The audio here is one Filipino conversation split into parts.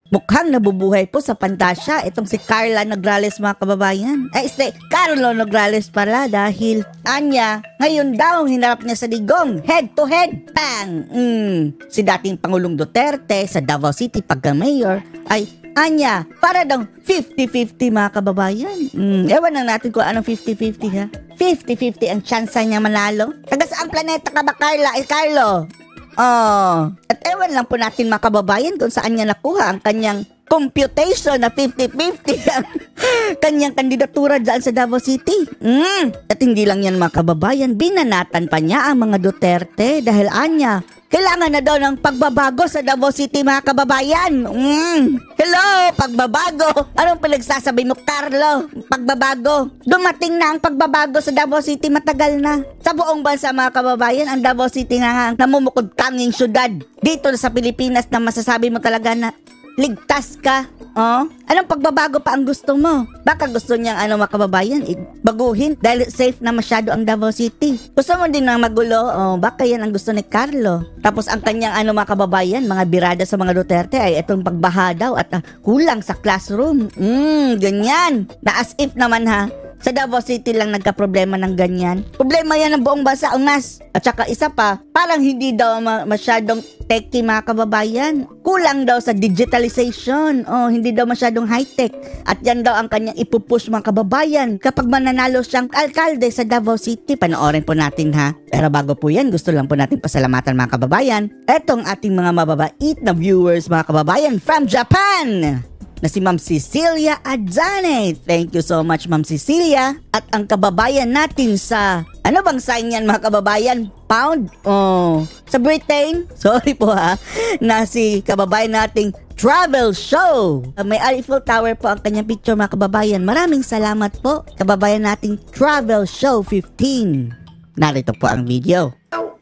Mukhang nabubuhay po sa pantasya itong si Carla Nograles mga kababayan. Carlo Nograles pala dahil anya, ngayon daw hinarap niya sa digong head to head. Bang! Si dating Pangulong Duterte sa Davao City pagka-mayor ay anya, para daw 50-50 mga kababayan. Ewan lang natin kung anong 50-50 ha. 50-50 ang tsansa niya manalo. Taga saang planeta ka ba Carla? Carlo? At ewan lang po natin mga kababayan kung saan niya nakuha ang kanyang computation na 50-50 ang kanyang kandidatura dyan sa Davao City. At hindi lang yan mga kababayan, binanatan pa niya ang mga Duterte dahil anya, kailangan na daw ng pagbabago sa Davao City mga kababayan. Hello, pagbabago. Anong pinagsasabi mo, Carlo? Pagbabago. Dumating na ang pagbabago sa Davao City, matagal na. Sa buong bansa mga kababayan, ang Davao City nga ang namumukod tanging syudad dito sa Pilipinas na masasabi mo talaga na ligtas ka. Anong pagbabago pa ang gusto mo? Baka gusto niyang mga kababayan, baguhin dahil safe na masyado ang Davao City. Gusto mo din ng magulo? Baka yan ang gusto ni Carlo. Tapos ang kanyang mga kababayan, mga birada sa mga Duterte ay itong pagbaha daw at kulang sa classroom. Ganyan. Na as if naman ha, sa Davao City lang nagka-problema ng ganyan. Problema yan ng buong bansa, ungas. At saka isa pa, parang hindi daw masyadong techy mga kababayan. Kulang daw sa digitalization. Hindi daw masyadong high-tech. At yan daw ang kanyang ipupush mga kababayan kapag mananalo siyang alkalde sa Davao City. Panoorin po natin ha. Pero bago po yan, gusto lang po natin pasalamatan mga kababayan. Etong ating mga mababait na viewers mga kababayan from Japan na si Ma'am Cecilia Adzane. Thank you so much Ma'am Cecilia. At ang kababayan natin sa, ano bang sign yan mga kababayan? Pound? Sa Britain? Sorry po ha. Na si kababayan nating Travel Show. May Eiffel Tower po ang kanyang picture mga kababayan. Maraming salamat po kababayan nating Travel Show 15. Narito po ang video.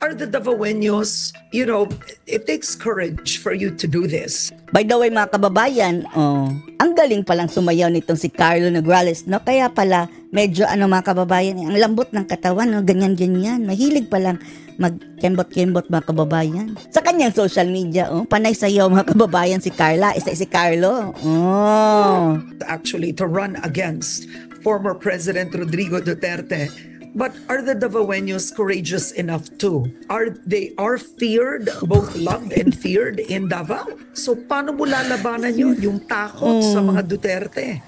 Are the Davaoeños, it takes courage for you to do this. By the way mga kababayan, ang galing palang sumayaw nitong si Carlo Nograles, no? Kaya pala medyo mga kababayan, ang lambot ng katawan, no? Ganyan-ganyan. Mahilig palang magkembot-kembot mga kababayan. Sa kanyang social media, panay sayaw mga kababayan si Carla, si Carlo. Actually, to run against former President Rodrigo Duterte. But are the Davaoeños courageous enough too? They are feared, both loved and feared in Davao? So paano mo lalabanan yun? Yung takot sa mga Duterte?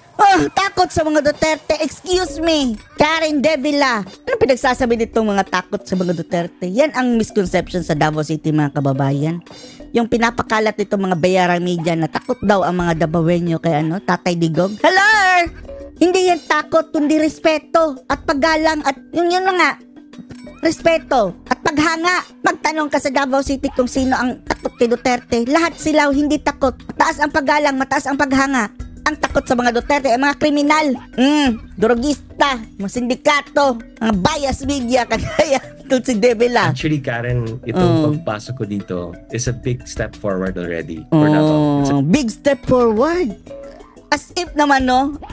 Takot sa mga Duterte? Excuse me, Karen Devila. Ano pinagsasabi ditong mga takot sa mga Duterte? Yan ang misconception sa Davao City mga kababayan. Yung pinapakalat nitong mga bayarang media na takot daw ang mga Davaoeño kay Tatay Digong. Hello! Hindi yan takot, kundi respeto at paggalang at yun nga, respeto at paghanga. Magtanong ka sa Davao City kung sino ang takot kay Duterte. Lahat sila hindi takot. Mataas ang paggalang, mataas ang paghanga. Ang takot sa mga Duterte ay mga kriminal, drogista, mga sindikato, mga bias media, kagaya itong si Devila. Actually, Karen, itong pagpasok ko dito is a big step forward already for Davao. Big step forward. As if naman,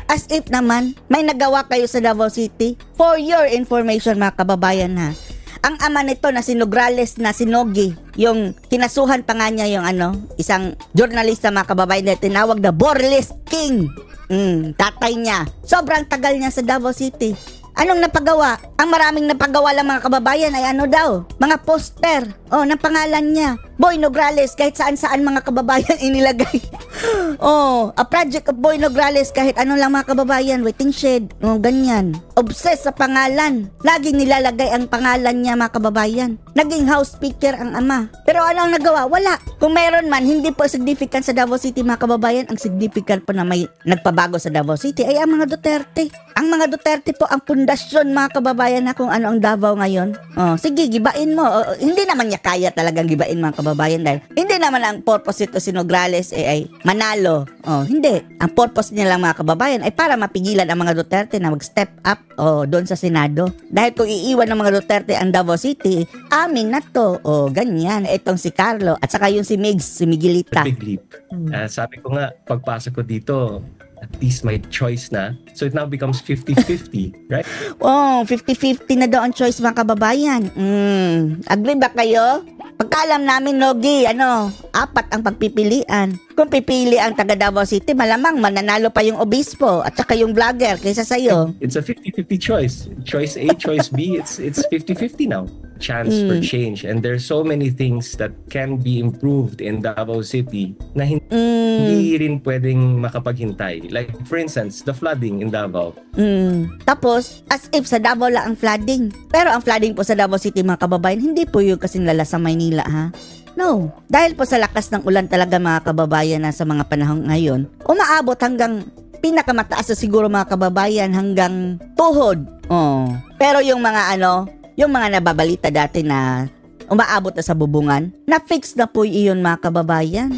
As if naman, may nagawa kayo sa Davao City. For your information, mga kababayan ha. Ang ama nito na si Nograles na si Nogi, yung kinasuhan pa nga niya yung isang journalista mga kababayan na tinawag na Borles King. Tatay niya. Sobrang tagal niya sa Davao City. Anong napagawa? Ang maraming napagawa lang mga kababayan ay mga poster. Ng pangalan niya. Boy Nograles, kahit saan-saan mga kababayan inilagay. A project of Boy Nograles, kahit lang mga kababayan, waiting shed, ganyan. Obsessed sa pangalan. Laging nilalagay ang pangalan niya mga kababayan. Naging house speaker ang ama. Pero anong nagawa? Wala. Kung meron man, hindi po significant sa Davao City mga kababayan. Ang significant po na may nagpabago sa Davao City ay ang mga Duterte. Ang mga Duterte po ang pundasyon mga kababayan na kung ano ang Davao ngayon. Sige, gibain mo. Hindi naman niya kaya talagang gibain mga kababayan dahil hindi naman ang purpose ito si Nograles ay manalo. Hindi. Ang purpose niya lang mga kababayan ay para mapigilan ang mga Duterte na mag-step up doon sa Senado. Dahil kung iiwan ng mga Duterte ang Davao City, amin na to. Ganyan. Itong si Carlo at saka yung si Migs, si Miguelita. Big leap. Sabi ko nga, pagpasok ko dito, at least may choice na. So it now becomes 50-50, right? Oh, 50-50 na daw ang choice mga kababayan. Agree ba kayo? Pagkaalam namin, Logie, 4 ang pagpipilian. Kung pipili ang taga Davao City, malamang mananalo pa yung obispo at saka yung vlogger kaysa sa'yo. It's a 50-50 choice. Choice A, choice B, it's 50-50 now. Chance for change. And there's so many things that can be improved in Davao City na hindi rin pwedeng makapaghintay. Like, for instance, the flooding in Davao. Tapos, as if sa Davao lang ang flooding. Pero ang flooding po sa Davao City, mga kababayan, hindi po yung kasing lala sa Maynila, ha? No. Dahil po sa lakas ng ulan talaga, mga kababayan, na sa mga panahon ngayon, umaabot hanggang pinakamataas na siguro, mga kababayan, hanggang tuhod. Oh. Pero yung mga yung mga nababalita dati na umaabot na sa bubungan, na-fix na po iyon, mga kababayan.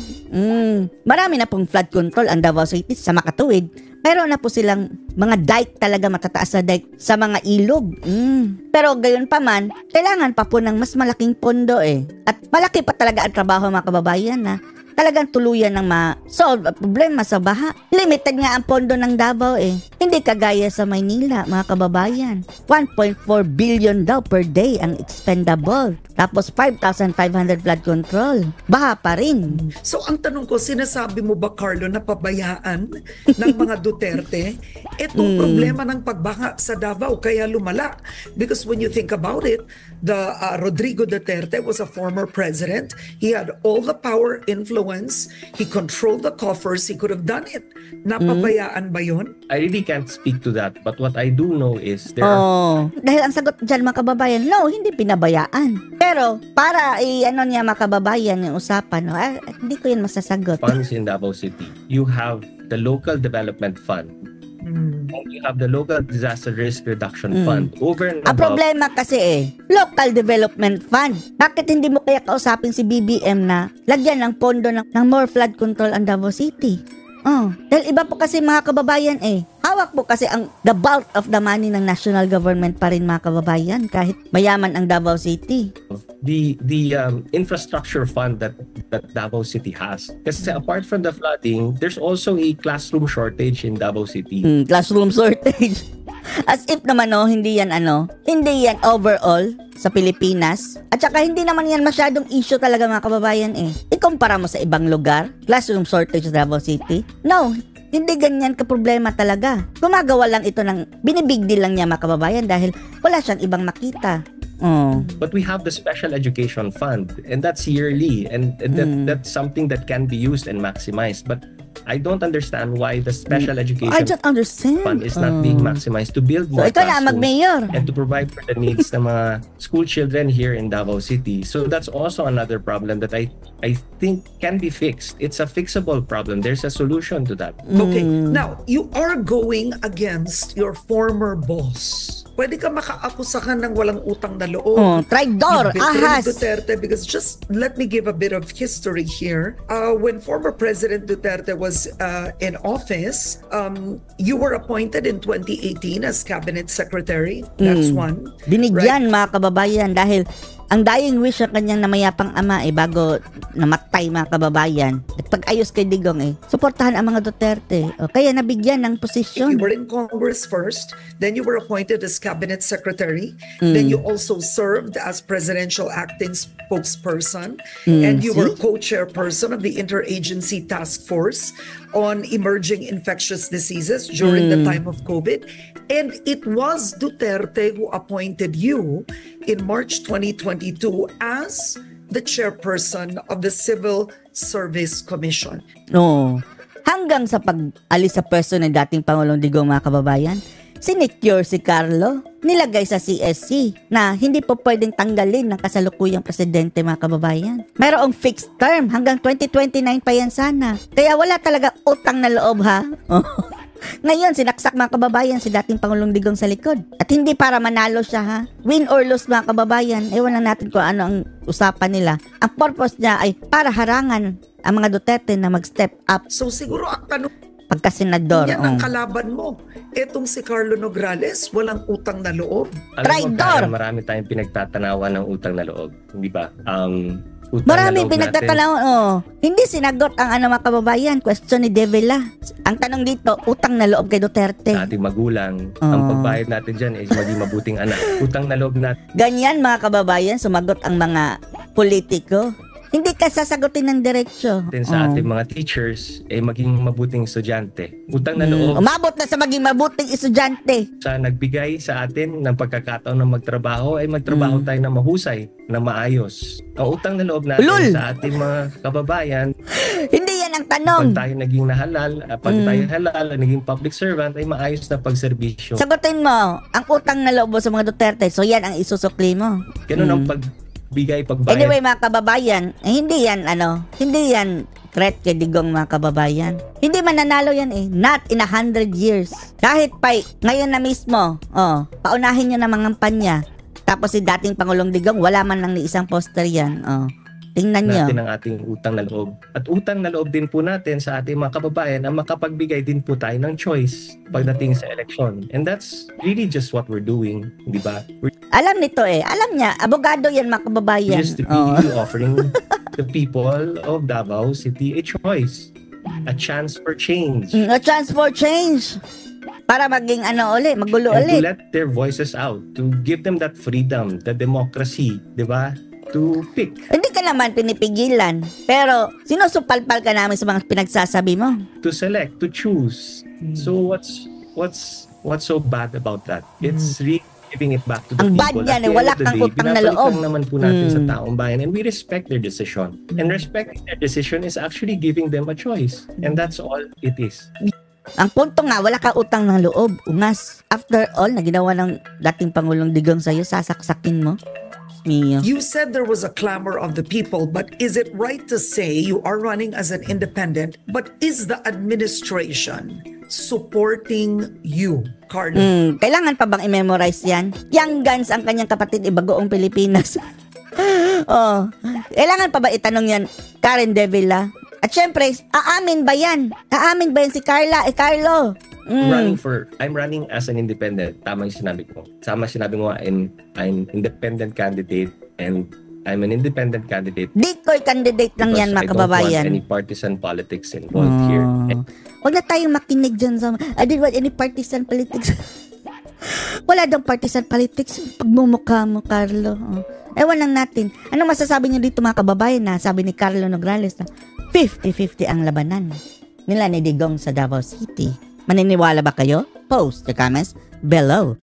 Marami na pong flood control ang Davao City sa makatuwid. Meron na po silang mga dike talaga, matataas na dike sa mga ilog. Pero gayon pa man, kailangan pa po ng mas malaking pondo At malaki pa talaga ang trabaho, mga kababayan, na talagang tuluyan ng ma-solve ang problema sa baha. Limited nga ang pondo ng Davao Hindi kagaya sa Maynila, mga kababayan. 1.4 billion daw per day ang expendable. Tapos 5,500 flood control. Baha pa rin. So ang tanong ko, sinasabi mo ba, Carlo, na pabayaan ng mga Duterte itong problema ng pagbaha sa Davao kaya lumala? Because when you think about it, the Rodrigo Duterte was a former president. He had all the power, influence. He controlled the coffers. He could have done it. Napabayaan ba yun? I really can't speak to that. But what I do know is there are... Dahil ang sagot dyan, mga kababayan, no, hindi pinabayaan. Pero, para niya, mga kababayan, yung usapan, hindi ko yan masasagot. Funds in Davao City. You have the Local Development Fund. And you have the Local Disaster Risk Reduction Fund. Over and Ang above. problema kasi Local Development Fund. Bakit hindi mo kaya kausapin si BBM na lagyan ng pondo ng more flood control ang Davao City? Dahil iba po kasi, mga kababayan hawak po kasi ang the bulk of the money ng national government pa rin, mga kababayan, kahit mayaman ang Davao City. The infrastructure fund that Davao City has. Kasi apart from the flooding, there's also a classroom shortage in Davao City. Classroom shortage. As if naman hindi yan overall sa Pilipinas. At saka hindi naman yan masyadong issue talaga, mga kababayan Ikumpara mo sa ibang lugar, classroom shortage sa Davao City. No, hindi ganyan ka-problema talaga. Gumagawa lang ito binibig deal lang niya, mga kababayan, dahil wala siyang ibang makita. But we have the Special Education Fund, and that's yearly, and that's something that can be used and maximized. But I don't understand why the Special Education Fund is not being maximized to build more classrooms and to provide for the needs ng mga school children here in Davao City. So that's also another problem that I think can be fixed. It's a fixable problem. There's a solution to that. Okay, now, you are going against your former boss. Pwede ka makaakusahan ng walang utang na loob. Traidor, ahas. Duterte, because just let me give a bit of history here. When former President Duterte was in office, you were appointed in 2018 as cabinet secretary. That's one. Binigyan, mga kababayan, dahil ang dying wish ng kanyang namayapang ama bago namatay, mga kababayan, at pag-ayos kay Digong suportahan ang mga Duterte. Kaya nabigyan ng posisyon. You were in Congress first, then you were appointed as cabinet secretary, then you also served as presidential acting spokesperson, and you were co-chairperson of the Interagency Task Force on Emerging Infectious Diseases during the time of COVID. And it was Duterte who appointed you in March 2022 as the chairperson of the Civil Service Commission. Hanggang sa pag-alis sa pwesto ng dating Pangulong Digong, mga kababayan, sinecure si Carlo, nilagay sa CSC na hindi po pwedeng tanggalin ng kasalukuyang presidente, mga kababayan. Mayroong fixed term hanggang 2029 pa yan sana. Kaya wala talaga utang na loob, ha? Ngayon, sinaksak, mga kababayan, si dating Pangulong Digong sa likod. At hindi para manalo siya, ha? Win or lose, mga kababayan, ewan lang natin kung ano ang usapan nila. Ang purpose niya ay para harangan ang mga Duterte na mag-step up. So siguro ang tanong, pagka-senador. yan ang kalaban mo. Etong si Carlo Nograles, walang utang na loob. Alam mo, Traidor! Karen, marami tayong pinagtatanawan ng utang na loob. Hindi ba? Maraming pinagtatanong, hindi sinagot ang mga kababayan. Question ni Devila. Ang tanong dito, utang na loob kay Duterte. Sa ating magulang, ang pagbayad natin dyan is maging mabuting anak. Utang na loob natin. Ganyan mga kababayan, sumagot ang mga politiko. Hindi ka sasagutin ng diretsyo. Sa ating mga teachers, maging mabuting estudyante. Utang na loob. Umabot na sa maging mabuting estudyante. Sa nagbigay sa atin ng pagkakataon na magtrabaho, ay magtrabaho tayo na mahusay, na maayos. Ang utang na loob natin sa ating mga kababayan. Hindi yan ang tanong. Pag tayo naging nahalal, pag tayo halal, naging public servant, ay maayos na pagserbisyo. Sagutin mo, ang utang na loob mo sa mga Duterte, so yan ang isusukli mo. Ganun ang pagbayad. Anyway mga kababayan, hindi yan threat kay Digong mga kababayan. Hindi mananalo yan not in 100 years. Kahit pa ngayon na mismo, paunahin nyo na mga kampanya. Tapos si dating Pangulong Digong, wala man lang ni isang poster yan. Tingnan nyo. Natin ang ating utang na loob. At utang na loob din po natin sa ating mga kababayan ang makapagbigay din po tayo ng choice pagdating sa election. And that's really just what we're doing, di ba? Alam nito alam niya, abogado yan mga kababayan. Just to be offering the people of Davao City a choice. A chance for change. A chance for change. Para maging magulo and ulit. To let their voices out. To give them that freedom, the democracy, di ba? To pick. Hindi ka naman pinipigilan. Pero sinusupalpal ka namin sa mga pinagsasabi mo. To select, to choose. So what's so bad about that? It's really giving it back to the ang people. Ang bad yan wala kang utang na loob. Naman po natin sa taong bayan, and we respect their decision. And respecting their decision is actually giving them a choice. And that's all it is. Ang punto nga, wala ka utang ng loob. Ungas. After all, na ginawa ng dating Pangulong Digong sa'yo, sasaksakin mo. Mio. You said there was a clamor of the people, but is it right to say you are running as an independent, but is the administration supporting you, Carlo? Kailangan pa bang i-memorize yan? Young Guns ang kanyang kapatid, Ibagoong Pilipinas. Kailangan pa ba itanong yan, Karen Devila? At syempre, aamin ba yan? Aamin ba yan si Carla? Carlo? I'm running as an independent. Tama yung sinabi ko. Sinabi mo, I'm independent candidate and I'm an independent candidate. Decoy candidate lang yan, mga kababayan. I don't want any partisan politics involved here. Huwag na tayong makinig dyan sa... I didn't want any partisan politics. Wala daw partisan politics. Pagmumukha mo, Carlo. Ewan lang natin. Ano masasabi niyo dito, mga kababayan, na sabi ni Carlo Nograles na 50-50 ang labanan nila ni Digong sa Davao City. Maniniwala ba kayo? Post your comments below.